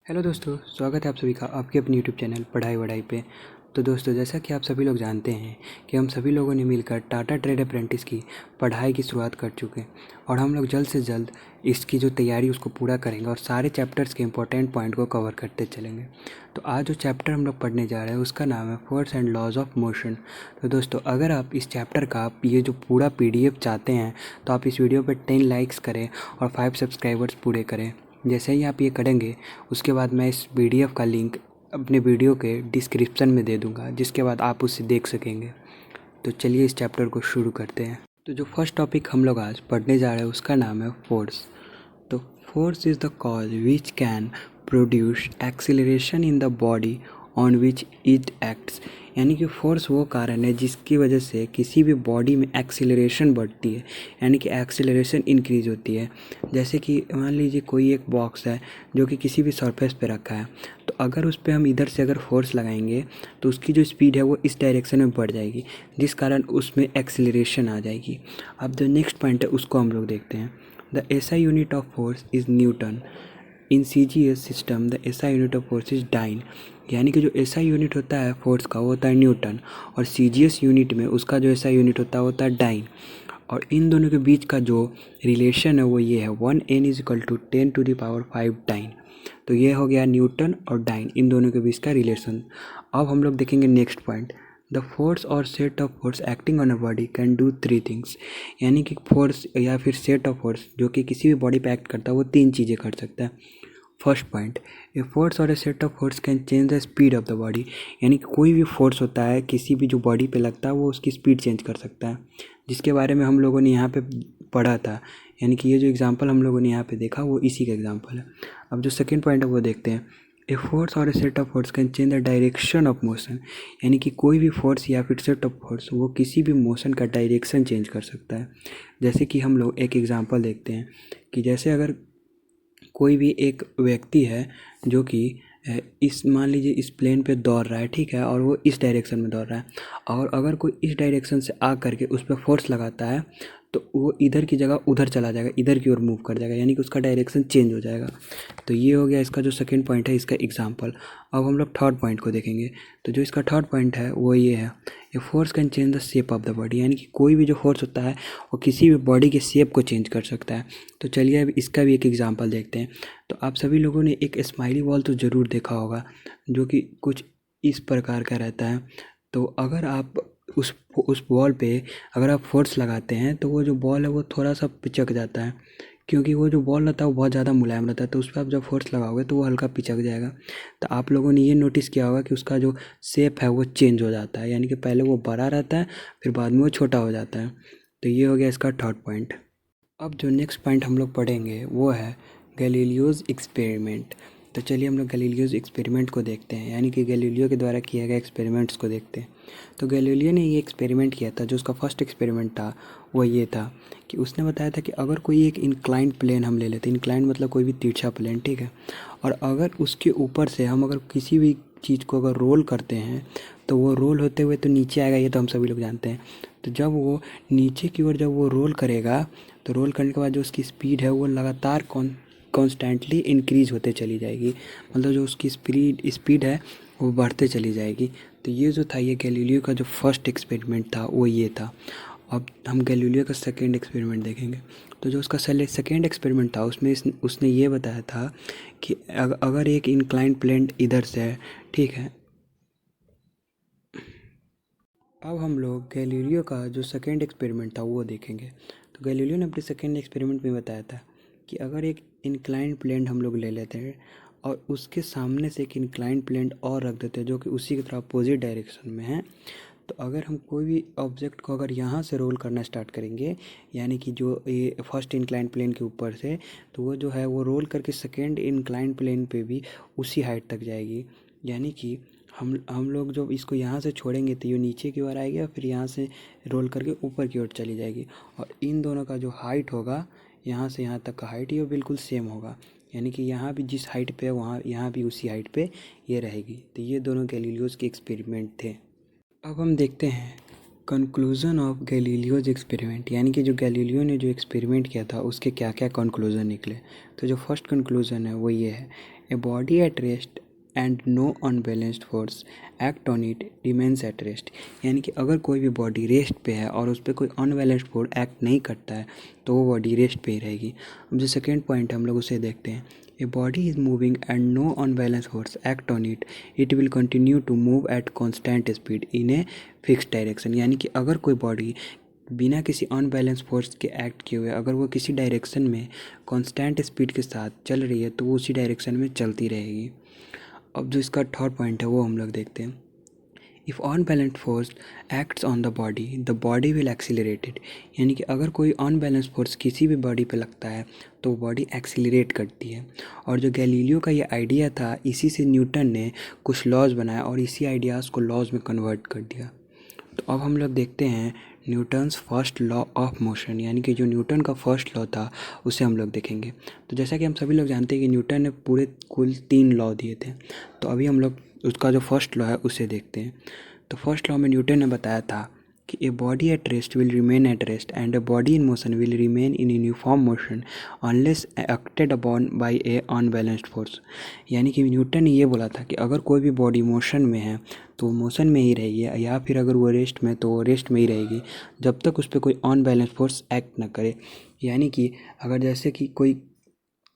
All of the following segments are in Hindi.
हेलो दोस्तों, स्वागत है आप सभी का आपके अपने यूट्यूब चैनल पढ़ाई वढ़ाई पे। तो दोस्तों, जैसा कि आप सभी लोग जानते हैं कि हम सभी लोगों ने मिलकर टाटा ट्रेड अप्रेंटिस की पढ़ाई की शुरुआत कर चुके हैं और हम लोग जल्द से जल्द इसकी जो तैयारी उसको पूरा करेंगे और सारे चैप्टर्स के इंपॉर्टेंट पॉइंट को कवर करते चलेंगे। तो आज जो चैप्टर हम लोग पढ़ने जा रहे हैं उसका नाम है force and laws of motion. तो दोस्तों, अगर आप इस चैप्टर का ये जो पूरा PDF चाहते हैं तो आप इस वीडियो पर 10 लाइक्स करें और 5 सब्सक्राइबर्स पूरे करें। जैसे ही आप ये करेंगे उसके बाद मैं इस PDF का लिंक अपने वीडियो के डिस्क्रिप्शन में दे दूंगा, जिसके बाद आप उसे देख सकेंगे। तो चलिए इस चैप्टर को शुरू करते हैं। तो जो फर्स्ट टॉपिक हम लोग आज पढ़ने जा रहे हैं उसका नाम है फोर्स। तो force is the cause which can produce acceleration in the body on which it acts. यानी कि फोर्स वो कारण है जिसकी वजह से किसी भी बॉडी में एक्सीलरेशन बढ़ती है, यानी कि एक्सीलरेशन इंक्रीज होती है। जैसे कि मान लीजिए कोई एक बॉक्स है जो कि किसी भी सरफेस पे रखा है, तो अगर उस पर हम इधर से अगर फोर्स लगाएंगे तो उसकी जो स्पीड है वो इस डायरेक्शन में बढ़ जाएगी, जिस कारण उसमें एक्सीलरेशन आ जाएगी। अब जो नेक्स्ट पॉइंट है उसको हम लोग देखते हैं। The SI unit of force is Newton. In CGS system the SI unit of force is dyne. यानी कि जो SI यूनिट होता है फोर्स का वो होता है न्यूटन, और CGS यूनिट में उसका जो SI यूनिट होता है वो होता है डाइन। और इन दोनों के बीच का जो रिलेशन है वो ये है 1N = 10⁵ डाइन। तो ये हो गया न्यूटन और डाइन, इन दोनों के बीच का रिलेशन। अब हम लोग देखेंगे नेक्स्ट पॉइंट। द फोर्स और set of force acting on a body can do 3 things. यानी कि फोर्स या फिर सेट ऑफ फोर्स जो कि किसी भी बॉडी पे एक्ट करता है वो 3 चीज़ें कर सकता है। फर्स्ट पॉइंट, ए फोर्स और a set of force can change the speed of the body. यानी कि कोई भी फोर्स होता है किसी भी जो बॉडी पे लगता है वो उसकी स्पीड चेंज कर सकता है, जिसके बारे में हम लोगों ने यहाँ पे पढ़ा था। यानी कि ये जो एग्जांपल हम लोगों ने यहाँ पे देखा वो इसी का एग्जांपल है। अब जो सेकंड पॉइंट है वो देखते हैं। ए फोर्स और a set of force can change the direction of motion. यानी कि कोई भी फोर्स या फिर सेट ऑफ फोर्स वो किसी भी मोशन का डायरेक्शन चेंज कर सकता है। जैसे कि हम लोग एक एग्जांपल देखते हैं कि जैसे अगर कोई भी एक व्यक्ति है जो कि इस मान लीजिए इस प्लेन पे दौड़ रहा है, ठीक है, और वो इस डायरेक्शन में दौड़ रहा है, और अगर कोई इस डायरेक्शन से आ करके उस पर फोर्स लगाता है तो वो इधर की जगह उधर चला जाएगा, इधर की ओर मूव कर जाएगा, यानी कि उसका डायरेक्शन चेंज हो जाएगा। तो ये हो गया इसका जो सेकंड पॉइंट है, इसका एग्जांपल। अब हम लोग थर्ड पॉइंट को देखेंगे। तो जो इसका थर्ड पॉइंट है वो ये है, a force can change the shape of the body. यानी कि कोई भी जो फोर्स होता है वो किसी भी बॉडी के शेप को चेंज कर सकता है। तो चलिए अब इसका भी एक एग्जांपल देखते हैं। तो आप सभी लोगों ने एक स्माइली बॉल तो ज़रूर देखा होगा जो कि कुछ इस प्रकार का रहता है। तो अगर आप उस बॉल पे अगर आप फोर्स लगाते हैं तो वो जो बॉल है वो थोड़ा सा पिचक जाता है, क्योंकि वो जो बॉल रहता है वो बहुत ज़्यादा मुलायम रहता है। तो उस पर आप जब फोर्स लगाओगे तो वो हल्का पिचक जाएगा। तो आप लोगों ने ये नोटिस किया होगा कि उसका जो शेप है वो चेंज हो जाता है, यानी कि पहले वो बड़ा रहता है फिर बाद में वो छोटा हो जाता है। तो ये हो गया इसका थर्ड पॉइंट। अब जो नेक्स्ट पॉइंट हम लोग पढ़ेंगे वो है गैलीलियोज एक्सपेरिमेंट। तो चलिए हम लोग गैलीलियोज एक्सपेरिमेंट को देखते हैं, यानी कि गैलीलियो के द्वारा किए गए एक्सपेरिमेंट्स को देखते हैं। तो गैलीलियो ने ये एक्सपेरिमेंट किया था, जो उसका फर्स्ट एक्सपेरिमेंट था वो ये था कि उसने बताया था कि अगर कोई एक इंक्लाइंड प्लेन हम ले लेते, इंक्लाइंड मतलब कोई भी तिरछा प्लेन, ठीक है, और अगर उसके ऊपर से हम अगर किसी भी चीज़ को अगर रोल करते हैं तो वो रोल होते हुए तो नीचे आएगा, ये तो हम सभी लोग जानते हैं। तो जब वो नीचे की ओर जब वो रोल करेगा तो रोल करने के बाद जो उसकी स्पीड है वो लगातार कॉन्स्टेंटली इंक्रीज होते चली जाएगी, मतलब जो उसकी स्पीड है वो बढ़ते चली जाएगी। तो ये जो था ये गैलीलियो का जो फर्स्ट एक्सपेरिमेंट था वो ये था। अब हम गैलीलियो का सेकेंड एक्सपेरिमेंट देखेंगे। तो जो उसका सेकेंड एक्सपेरिमेंट था उसमें उसने ये बताया था कि अगर एक इंक्लाइंड प्लेन इधर से है, ठीक है। अब हम लोग गैलीलियो का जो सेकेंड एक्सपेरिमेंट था वो देखेंगे। तो गैलीलियो ने अपने सेकेंड एक्सपेरिमेंट में बताया था कि अगर एक इंक्लाइंड प्लेन हम लोग ले लेते हैं और उसके सामने से एक इंक्लाइंड प्लेन और रख देते हैं जो कि उसी की तरह अपोजिट डायरेक्शन में है, तो अगर हम कोई भी ऑब्जेक्ट को अगर यहाँ से रोल करना स्टार्ट करेंगे, यानी कि जो ये फर्स्ट इंक्लाइंड प्लेन के ऊपर से, तो वो जो है वो रोल करके सेकेंड इंक्लाइंड प्लेन पे भी उसी हाइट तक जाएगी। यानी कि हम लोग जब इसको यहाँ से छोड़ेंगे तो ये नीचे की ओर आएगी और फिर यहाँ से रोल करके ऊपर की ओर चली जाएगी, और इन दोनों का जो हाइट होगा यहाँ से यहाँ तक का हाइट ये बिल्कुल सेम होगा। यानी कि यहाँ भी जिस हाइट पे है वहाँ यहाँ भी उसी हाइट पे ये रहेगी। तो ये दोनों गैलीलियोज के एक्सपेरिमेंट थे। अब हम देखते हैं कंक्लूज़न ऑफ गैलीलियोज एक्सपेरिमेंट, यानी कि जो गैलीलियो ने जो एक्सपेरिमेंट किया था उसके क्या क्या कंक्लूज़न निकले। तो जो फर्स्ट कंक्लूज़न है वो ये है, a body at rest and no unbalanced force act on it remains at rest. यानी कि अगर कोई भी बॉडी रेस्ट पे है और उस पर कोई अनबैलेंस्ड फोर्स एक्ट नहीं करता है तो वो बॉडी रेस्ट पे ही रहेगी। अब जो सेकेंड पॉइंट है हम लोग उसे देखते हैं। A body is moving and no unbalanced force act on it, it will continue to move at constant speed in a fix direction. यानी कि अगर कोई बॉडी बिना किसी अनबैलेंस फोर्स के एक्ट किए हुए अगर वो किसी डायरेक्शन में कांस्टेंट स्पीड के साथ चल रही है तो वो उसी डायरेक्शन में चलती रहेगी। अब जो इसका थर्ड पॉइंट है वो हम लोग देखते हैं। If unbalanced force acts on the body will accelerated. यानी कि अगर कोई अनबैलेंस फोर्स किसी भी बॉडी पे लगता है तो बॉडी एक्सीलरेट करती है। और जो गैलीलियो का ये आइडिया था इसी से न्यूटन ने कुछ लॉज बनाया और इसी आइडियाज़ को लॉज में कन्वर्ट कर दिया। तो अब हम लोग देखते हैं Newton's first law of motion, यानी कि जो न्यूटन का फर्स्ट लॉ था उसे हम लोग देखेंगे। तो जैसा कि हम सभी लोग जानते हैं कि न्यूटन ने पूरे कुल 3 लॉ दिए थे, तो अभी हम लोग उसका जो फर्स्ट लॉ है उसे देखते हैं। तो फर्स्ट लॉ में न्यूटन ने बताया था कि ए body at rest will remain at rest and a body in motion will remain in uniform motion unless acted upon bye A unbalanced force. यानी कि न्यूटन ने ये बोला था कि अगर कोई भी बॉडी मोशन में है तो मोशन में ही रहेगी, या फिर अगर वो रेस्ट में तो वो रेस्ट में ही रहेगी जब तक उस पर कोई अनबैलेंस फोर्स एक्ट ना करे। यानी कि अगर जैसे कि कोई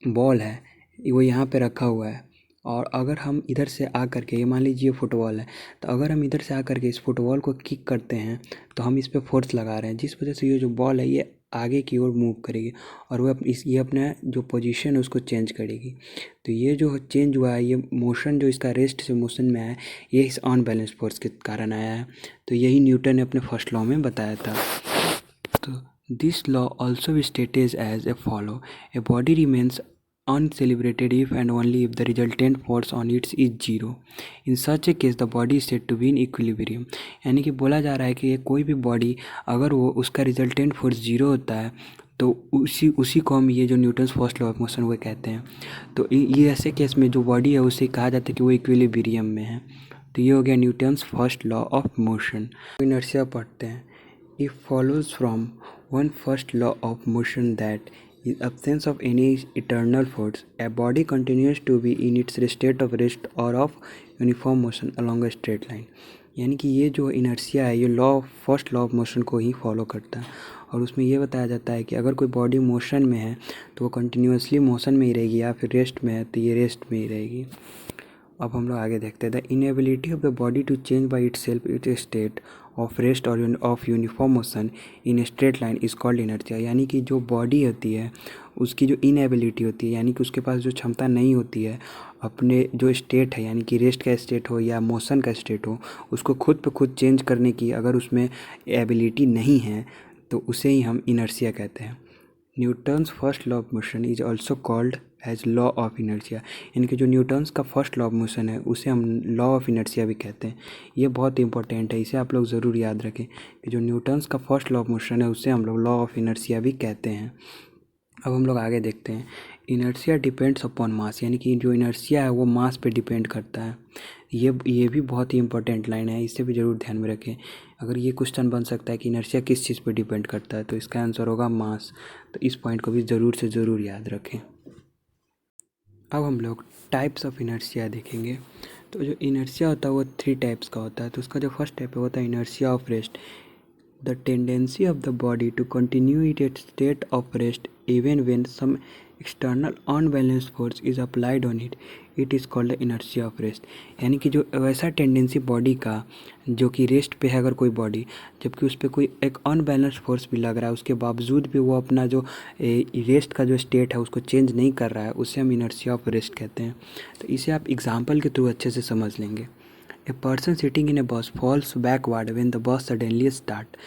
बॉल है वो यहाँ पे रखा हुआ है और अगर हम इधर से आ करके ये मान लीजिए फुटबॉल है, तो अगर हम इधर से आ करके इस फुटबॉल को किक करते हैं तो हम इस पे फोर्स लगा रहे हैं, जिस वजह से ये जो बॉल है ये आगे की ओर मूव करेगी और वो ये अपना जो पोजीशन है उसको चेंज करेगी। तो ये जो चेंज हुआ है, ये मोशन जो इसका रेस्ट से मोशन में आया है, ये इस अनबैलेंस फोर्स के कारण आया है। तो यही न्यूटन ने अपने फर्स्ट लॉ में बताया था। तो this law also stated as a follow, a body remains uncelebrated if and only if the resultant force on it is zero. In such a case the body is said to be in equilibrium। यानी कि बोला जा रहा है कि ये कोई भी बॉडी अगर वो उसका रिजल्टेंट फोर्स जीरो होता है तो उसी को हम ये जो Newton's first law of motion वो कहते हैं। तो ये ऐसे केस में जो बॉडी है उसे कहा जाता है कि वो इक्विलिब्रियम में है। तो ये हो गया Newton's first law of motion. Inertia पढ़ते हैं। If follows from one first law of motion that in absence of any eternal force, a body continues to be in its state of rest or of uniform motion along a straight line। यानी कि ये जो इनर्शिया है ये फर्स्ट लॉ ऑफ मोशन को ही फॉलो करता है और उसमें ये बताया जाता है कि अगर कोई बॉडी मोशन में है तो वो कंटिन्यूसली मोशन में ही रहेगी, या फिर रेस्ट में है तो ये रेस्ट में ही रहेगी। अब हम लोग आगे देखते हैं। The inability of the body to change by itself it state of rest और of uniform motion in straight line is called inertia. यानी कि जो बॉडी होती है उसकी जो इनएबिलिटी होती है, यानी कि उसके पास जो क्षमता नहीं होती है अपने जो स्टेट है, यानी कि रेस्ट का स्टेट हो या मोशन का स्टेट हो, उसको खुद पे खुद चेंज करने की अगर उसमें एबिलिटी नहीं है तो उसे ही हम इनर्शिया कहते हैं। Newton's first law of motion is also called as law of inertia. यानी कि जो न्यूटन्स का फर्स्ट लॉ ऑफ मोशन है उसे हम लॉ ऑफ इनर्शिया भी कहते हैं। ये बहुत इंपॉर्टेंट है, इसे आप लोग ज़रूर याद रखें कि जो न्यूटन्स का फर्स्ट लॉ ऑफ मोशन है उसे हम लोग लॉ ऑफ इनर्शिया भी कहते हैं। अब हम लोग आगे देखते हैं। इनर्शिया डिपेंड्स अपॉन मास, यानी कि जो इनर्शिया है वो मास पे डिपेंड करता है। ये भी बहुत ही इंपॉर्टेंट लाइन है, इसे भी ज़रूर ध्यान में रखें। अगर ये क्वेश्चन बन सकता है कि इनर्शिया किस चीज़ पे डिपेंड करता है तो इसका आंसर होगा मास। तो इस पॉइंट को भी ज़रूर से ज़रूर याद रखें। अब हम लोग टाइप्स ऑफ इनर्शिया देखेंगे। तो जो इनर्शिया होता है वो 3 टाइप्स का होता है। तो उसका जो फर्स्ट टाइप है होता है inertia of rest, the tendency of the body to continue its state of rest even when some external unbalanced force is applied on it is called inertia of rest. यानी कि जो वैसा टेंडेंसी बॉडी का जो कि रेस्ट पे है अगर कोई बॉडी, जबकि उस पर कोई एक अनबैलेंस्ड फोर्स भी लग रहा है, उसके बावजूद भी वो अपना जो रेस्ट का जो स्टेट है उसको चेंज नहीं कर रहा है, उसे हम इनर्शिया ऑफ रेस्ट कहते हैं। तो इसे आप एग्जाम्पल के थ्रू अच्छे से समझ लेंगे। A person sitting in a bus falls backward when the bus suddenly start.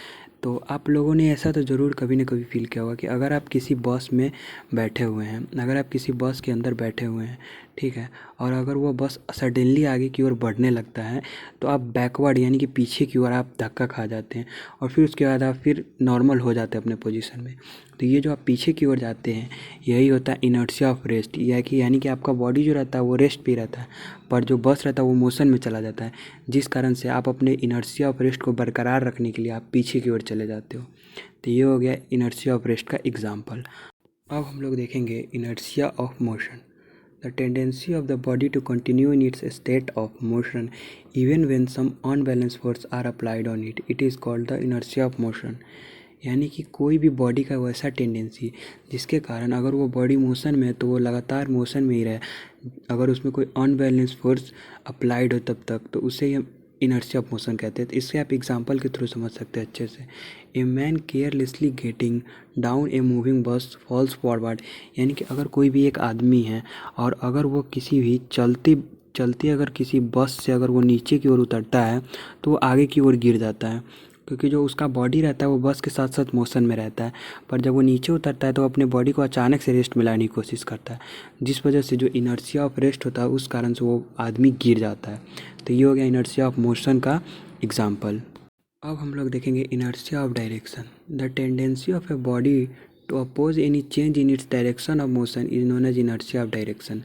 तो आप लोगों ने ऐसा तो ज़रूर कभी ना कभी फील किया होगा कि अगर आप किसी बस में बैठे हुए हैं, अगर आप किसी बस के अंदर बैठे हुए हैं, ठीक है, और अगर वो बस सडनली आगे की ओर बढ़ने लगता है तो आप बैकवर्ड यानी कि पीछे की ओर आप धक्का खा जाते हैं और फिर उसके बाद आप फिर नॉर्मल हो जाते हैं अपने पोजीशन में। तो ये जो आप पीछे की ओर जाते हैं यही होता है इनर्शिया ऑफ रेस्ट। यानी कि आपका बॉडी जो रहता है वो रेस्ट पे रहता है, पर जो बस रहता है वो मोशन में चला जाता है, जिस कारण से आप अपने इनर्शिया ऑफ रेस्ट को बरकरार रखने के लिए आप पीछे की ओर चले जाते हो। तो ये हो गया इनर्शिया ऑफ रेस्ट का एग्जाम्पल। अब हम लोग देखेंगे inertia of motion. the tendency of the body to continue in its state of motion even when some unbalanced force are applied on it. It is called the inertia of motion. यानी कि कोई भी बॉडी का वैसा टेंडेंसी जिसके कारण अगर वो बॉडी मोशन में है तो वो लगातार मोशन में ही रहे, अगर उसमें कोई अनबैलेंस फोर्स अप्लाइड हो तब तक, तो उसे ही हम इनर्शिया ऑफ मोशन कहते हैं। तो इससे आप एग्जांपल के थ्रू समझ सकते हैं अच्छे से। A man carelessly getting down a moving bus falls forward, यानी कि अगर कोई भी एक आदमी है और अगर वो किसी भी चलती अगर किसी बस से अगर वो नीचे की ओर उतरता है तो वो आगे की ओर गिर जाता है, क्योंकि जो उसका बॉडी रहता है वो बस के साथ साथ मोशन में रहता है। पर जब वो नीचे उतरता है तो अपने बॉडी को अचानक से रेस्ट मिलाने की कोशिश करता है, जिस वजह से जो इनर्शिया ऑफ रेस्ट होता है उस कारण से वो आदमी गिर जाता है। तो ये हो गया इनर्शिया ऑफ मोशन का एग्जाम्पल। अब हम लोग देखेंगे inertia of direction. The tendency of a body to oppose any change in its direction of motion is known as inertia of direction,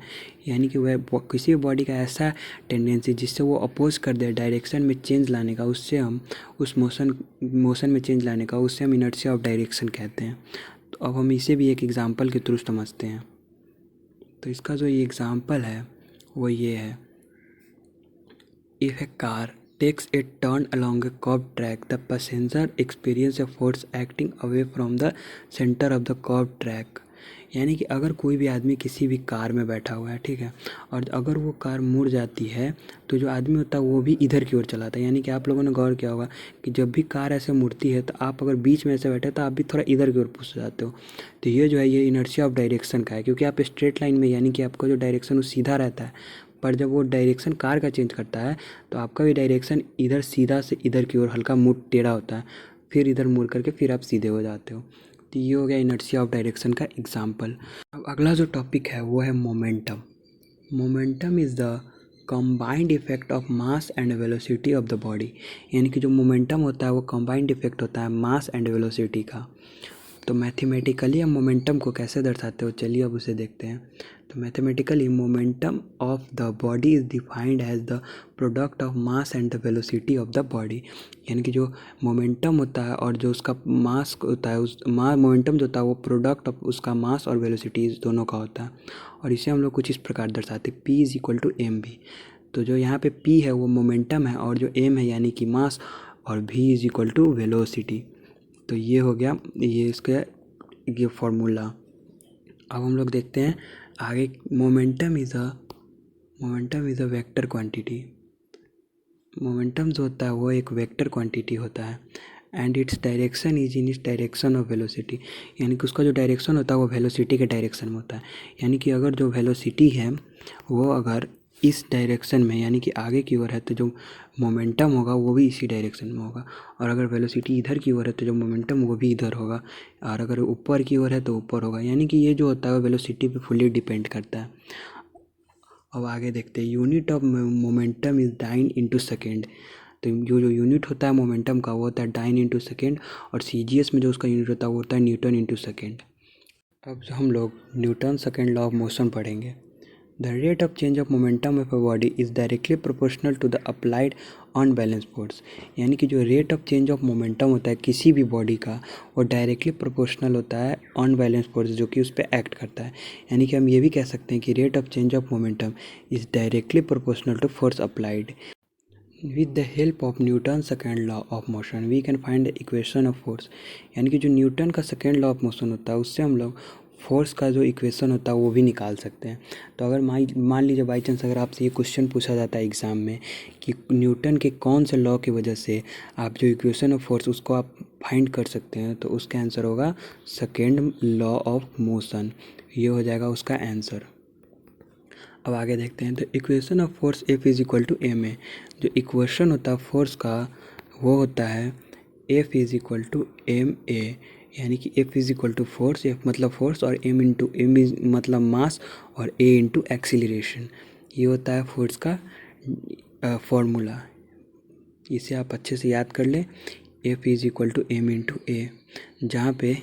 यानी कि वह किसी भी बॉडी का ऐसा टेंडेंसी जिससे वो अपोज कर दे डायरेक्शन में चेंज लाने का, उससे हम उस मोशन में चेंज लाने का, उससे हम इनर्शिया ऑफ डायरेक्शन कहते हैं। तो अब हम इसे भी एक एग्जांपल के थ्रू समझते हैं। तो इसका जो ये एग्जांपल है वो ये है, if A car takes a turn along a curved track, the passenger experience a force acting away from the center of the curved track। यानी कि अगर कोई भी आदमी किसी भी कार में बैठा हुआ है, ठीक है, और अगर वो कार मुड़ जाती है तो जो आदमी होता है वो भी इधर की ओर चलाता है। यानी कि आप लोगों ने गौर किया होगा कि जब भी कार ऐसे मुड़ती है तो आप अगर बीच में ऐसे बैठे तो आप भी थोड़ा इधर की ओर पुश जाते हो। तो ये जो है ये इनर्शिया ऑफ डायरेक्शन का है, क्योंकि आप स्ट्रेट लाइन में, यानी कि आपका जो डायरेक्शन वो सीधा रहता है, पर जब वो डायरेक्शन कार का चेंज करता है तो आपका भी डायरेक्शन इधर सीधा से इधर की ओर हल्का मुड़ टेढ़ा होता है, फिर इधर मुड़ करके फिर आप सीधे हो जाते हो। तो ये हो गया इनर्शिया ऑफ डायरेक्शन का एग्जाम्पल। अब अगला जो टॉपिक है वो है momentum. Momentum is the combined effect of mass and velocity of the body, यानी कि जो मोमेंटम होता है वो कंबाइंड इफेक्ट होता है मास एंड वेलोसिटी का। तो मैथमेटिकली हम मोमेंटम को कैसे दर्शाते हो, चलिए अब उसे देखते हैं। तो mathematically momentum of the body is defined as the product of mass and the velocity of the body, यानी कि जो मोमेंटम होता है और जो उसका मास होता है, उस मोमेंटम जो होता है वो प्रोडक्ट ऑफ उसका मास और वेलोसिटी दोनों का होता है। और इसे हम लोग कुछ इस प्रकार दर्शाते हैं, P is equal to M V. तो जो यहाँ पे P है वो मोमेंटम है और जो m है यानी कि मास, और v is equal to velocity. तो ये हो गया ये इसका ये फॉर्मूला। अब हम लोग देखते हैं आगे। Momentum is a vector quantity. Momentum जो होता है वो एक वेक्टर क्वांटिटी होता है and its direction is in its direction of velocity, यानी कि उसका जो डायरेक्शन होता है वो वेलोसिटी के डायरेक्शन में होता है। यानी कि अगर जो वेलोसिटी है वो अगर इस डायरेक्शन में यानी कि आगे की ओर है तो जो मोमेंटम होगा वो भी इसी डायरेक्शन में होगा, और अगर वेलोसिटी इधर की ओर है तो जो मोमेंटम वो भी इधर होगा, और अगर ऊपर की ओर है तो ऊपर होगा। यानी कि ये जो होता है वो वेलोसिटी पे फुल्ली डिपेंड करता है। अब आगे देखते हैं, unit of momentum is dyne into second. तो जो यूनिट होता है मोमेंटम का वो होता है डाइन इंटू सेकेंड, और CGS में जो उसका यूनिट होता है वो होता है न्यूटन इंटू सेकेंड। अब हम लोग Newton second law of motion पढ़ेंगे। The rate of change of momentum of a body is directly proportional to the applied unbalanced force, यानी कि जो rate of change of momentum होता है किसी भी बॉडी का वो डायरेक्टली प्रोपोर्शनल होता है अनबैलेंस फोर्स जो कि उस पर एक्ट करता है। यानी कि हम ये भी कह सकते हैं कि rate of change of momentum is directly proportional to force applied. With the help of Newton second law of motion we can find the equation of force, यानी कि जो न्यूटन का सेकेंड लॉ ऑफ मोशन होता है उससे हम लोग फोर्स का जो इक्वेशन होता है वो भी निकाल सकते हैं। तो अगर मान लीजिए बाई चांस अगर आपसे ये क्वेश्चन पूछा जाता है एग्ज़ाम में कि न्यूटन के कौन से लॉ की वजह से आप जो इक्वेशन ऑफ फोर्स उसको आप फाइंड कर सकते हैं, तो उसका आंसर होगा सेकेंड लॉ ऑफ मोशन। ये हो जाएगा उसका आंसर। अब आगे देखते हैं, तो equation of force F is equal to M A. जो इक्वेशन होता है फोर्स का वो होता है F is equal to M A, यानी कि F is equal to force, F मतलब फोर्स और M इंटू एम इज मतलब मास और A इंटू एक्सीलरेशन। ये होता है फोर्स का फॉर्मूला। इसे आप अच्छे से याद कर लें, F is equal to M into A, जहाँ पे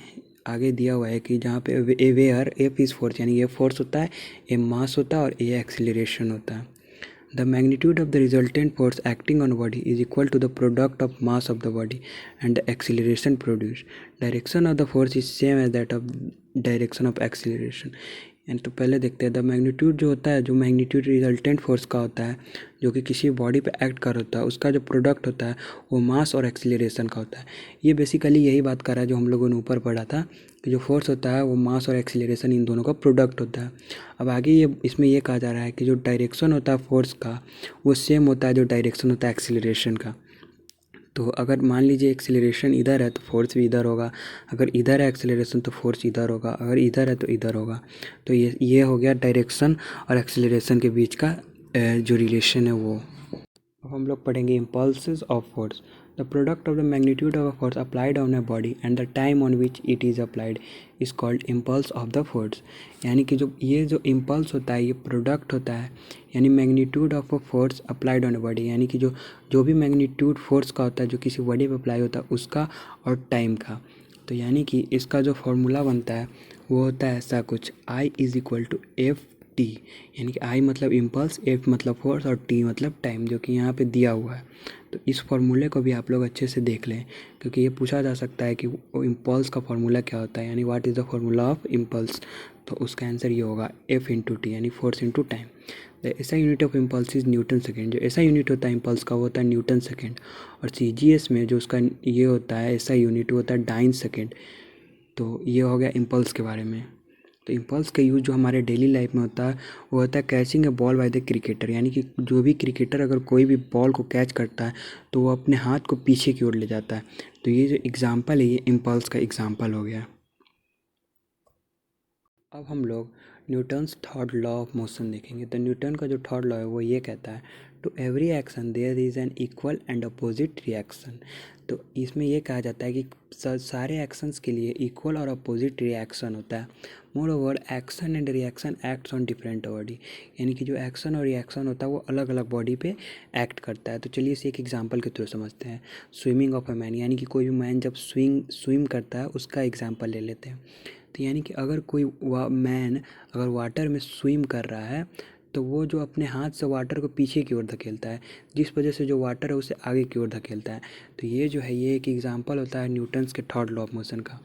आगे दिया हुआ है कि जहाँ पे वेयर F इज़ फोर्स, यानी ये फोर्स होता है, M मास होता है और A एक्सीलरेशन होता है। The magnitude of the resultant force acting on body is equal to the product of mass of the body and the acceleration produced. Direction of the force is same as that of direction of acceleration. यानी तो पहले देखते हैं द मैग्नीट्यूड जो होता है, जो मैग्नीट्यूड रिजल्टेंट फोर्स का होता है जो कि किसी बॉडी पे एक्ट कर होता है, उसका जो प्रोडक्ट होता है वो मास और एक्सीलरेशन का होता है। ये बेसिकली यही बात कर रहा है जो हम लोगों ने ऊपर पढ़ा था कि जो फोर्स होता है वो मास और एक्सीलरेशन इन दोनों का प्रोडक्ट होता है। अब आगे ये इसमें ये कहा जा रहा है कि जो डायरेक्शन होता है फोर्स का वो सेम होता है जो डायरेक्शन होता है एक्सीलरेशन का। तो अगर मान लीजिए एक्सेलरेशन इधर है तो फोर्स भी इधर होगा, अगर इधर है एक्सेलरेशन तो फोर्स इधर होगा, अगर इधर है तो इधर होगा। तो ये हो गया डायरेक्शन और एक्सेलरेशन के बीच का जो रिलेशन है वो। अब हम लोग पढ़ेंगे impulses of force. The product of the magnitude of a force applied on a body and the time on which it is applied is called impulse of the force. यानी कि जो इम्पल्स होता है ये प्रोडक्ट होता है, यानी magnitude of a force applied on a body, यानी कि जो भी मैग्नीट्यूड फोर्स का होता है जो किसी बॉडी पे अप्लाई होता है उसका और टाइम का। तो यानी कि इसका जो फॉर्मूला बनता है वो होता है ऐसा कुछ, I is equal to F T, यानी कि I मतलब इम्पल्स, F मतलब फोर्स और T मतलब टाइम, जो कि यहाँ पे दिया हुआ है। तो इस फॉर्मूले को भी आप लोग अच्छे से देख लें क्योंकि ये पूछा जा सकता है कि वो इम्पल्स का फॉर्मूला क्या होता है, यानी what is the formula of impulse. तो उसका आंसर ये होगा F इंटू टी, यानी फोर्स इंटू टाइम। द ऐसा unit of impulse is Newton second. जो ऐसा यूनिट होता है इम्पल्स का वो होता है न्यूटन सेकेंड। और CGS में जो उसका ये होता है ऐसा यूनिट होता है डाइन सेकेंड। तो ये हो गया इम्पल्स के बारे में। तो इम्पल्स का यूज़ जो हमारे डेली लाइफ में होता है वो होता है catching A ball by the cricketer, यानी कि जो भी क्रिकेटर अगर कोई भी बॉल को कैच करता है तो वो अपने हाथ को पीछे की ओर ले जाता है। तो ये जो एग्जांपल है ये इम्पल्स का एग्जांपल हो गया। अब हम लोग Newton's third law of motion देखेंगे। तो न्यूटन का जो थर्ड लॉ है वो ये कहता है to every action there is an equal and opposite reaction. तो इसमें ये कहा जाता है कि सारे एक्शंस के लिए इक्वल और अपोजिट रिएक्शन होता है। More over action and reaction acts on different body, यानी कि जो एक्शन और रिएक्शन होता है वो अलग अलग बॉडी पे एक्ट करता है। तो चलिए इसे एक एग्जांपल के थ्रू समझते हैं। स्विमिंग ऑफ अ मैन, यानी कि कोई भी मैन जब स्विम करता है उसका एग्जांपल ले लेते हैं। तो यानी कि अगर कोई मैन अगर वाटर में स्विम कर रहा है तो वो जो अपने हाथ से वाटर को पीछे की ओर धकेलता है, जिस वजह से जो वाटर है उसे आगे की ओर धकेलता है। तो ये जो है ये एक एग्जांपल होता है न्यूटन्स के थर्ड लॉ ऑफ मोशन का।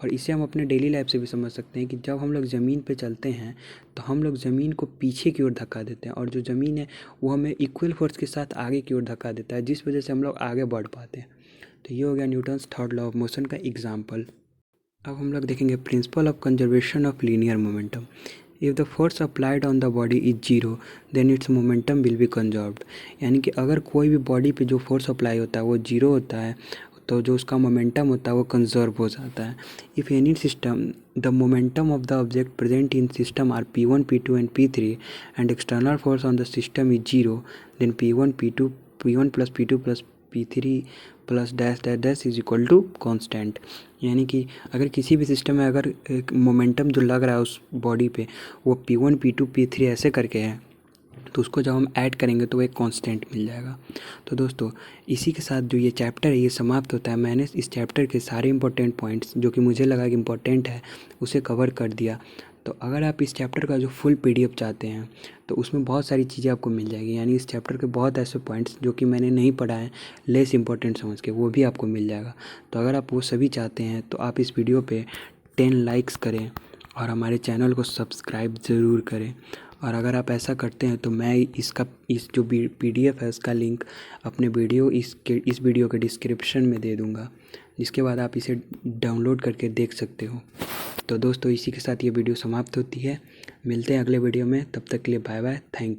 और इसे हम अपने डेली लाइफ से भी समझ सकते हैं कि जब हम लोग ज़मीन पे चलते हैं तो हम लोग ज़मीन को पीछे की ओर धक्का देते हैं और जो ज़मीन है वो हमें इक्वल फोर्स के साथ आगे की ओर धक्का देता है, जिस वजह से हम लोग आगे बढ़ पाते हैं। तो ये हो गया Newton's third law of motion का एग्जाम्पल। अब हम लोग देखेंगे principle of conservation of linear momentum. If the force applied on the body is zero then its momentum will be conserved, यानी कि अगर कोई भी बॉडी पे जो फोर्स अप्लाई होता है वो जीरो होता है तो जो उसका मोमेंटम होता है वो कंजर्व हो जाता है। If any system the momentum of the object present in system are P1 P2 and P3 and external force on the system is zero then P1 P2 P1 plus P2 plus P3 plus dash dash dash is equal to constant. यानी कि अगर किसी भी सिस्टम में अगर एक मोमेंटम जो लग रहा है उस बॉडी पे वो P1 P2 P3 ऐसे करके है तो उसको जब हम ऐड करेंगे तो वो एक कांस्टेंट मिल जाएगा। तो दोस्तों इसी के साथ जो ये चैप्टर है ये समाप्त होता है। मैंने इस चैप्टर के सारे इंपॉर्टेंट पॉइंट्स जो कि मुझे लगा कि इम्पोर्टेंट है उसे कवर कर दिया। तो अगर आप इस चैप्टर का जो फुल PDF चाहते हैं तो उसमें बहुत सारी चीज़ें आपको मिल जाएगी, यानी इस चैप्टर के बहुत ऐसे पॉइंट्स जो कि मैंने नहीं पढ़ा है लेस इंपॉर्टेंट समझ के वो भी आपको मिल जाएगा। तो अगर आप वो सभी चाहते हैं तो आप इस वीडियो पे 10 लाइक्स करें और हमारे चैनल को सब्सक्राइब ज़रूर करें। और अगर आप ऐसा करते हैं तो मैं इस जो PDF है उसका लिंक अपने इस वीडियो के डिस्क्रिप्शन में दे दूँगा, जिसके बाद आप इसे डाउनलोड करके देख सकते हो। तो दोस्तों इसी के साथ ये वीडियो समाप्त होती है। मिलते हैं अगले वीडियो में, तब तक के लिए बाय बाय, थैंक यू।